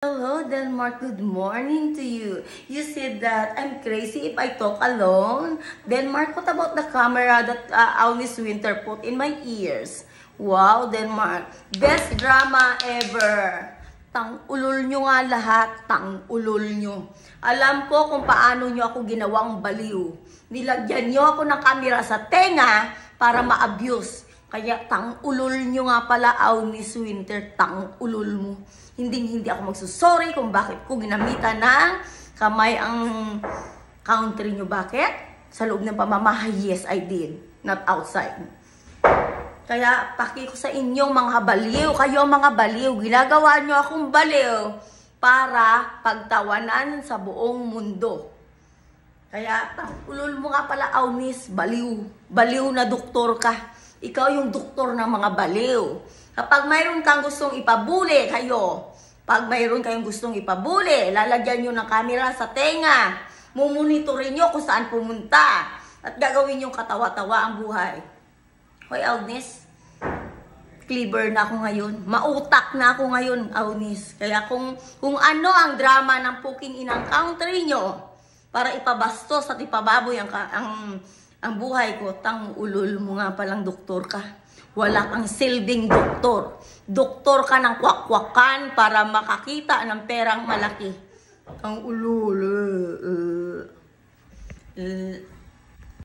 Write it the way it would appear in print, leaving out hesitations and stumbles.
Hello, Denmark. Good morning to you. You said that I'm crazy if I talk alone. Denmark, what about the camera that Alice Winter put in my ears? Wow, Denmark. Best drama ever. Tang-ulol nyo nga lahat. Tang-ulol nyo. Alam ko kung paano nyo ako ginawang baliw. Nilagyan nyo ako ng kamera sa tenga para ma-abuse. Kaya tang-ulol nyo nga pala, Alice Winter. Tang-ulol mo. Hindi ako magsusorry kung bakit ko ginamitan ng kamay ang country nyo. Bakit? Sa loob ng pamamahay, yes, I did. Not outside. Kaya, paki ko sa inyong mga baliw. Kayo mga baliw. Ginagawa nyo akong baliw para pagtawanan sa buong mundo. Kaya, ulol mo nga pala, Aunis, baliw. Baliw na doktor ka. Ikaw yung doktor ng mga baliw. Kapag mayroon kang gustong ipabuli kayo, pag mayroon kayong gustong ipabuli, lalagyan nyo ng camera sa tenga, mumonitorin nyo kung saan pumunta, at gagawin nyo katawa-tawa ang buhay. Hoy, Agnes, clever na ako ngayon. Mautak na ako ngayon, Agnes. Kaya kung ano ang drama ng puking inang country nyo, para ipabastos at ipababoy ang buhay ko, tang-ulol mo nga palang doktor ka. Wala kang silbing doktor. Doktor ka ng kwak-kwakan para makakita ng perang malaki. Ang ulol.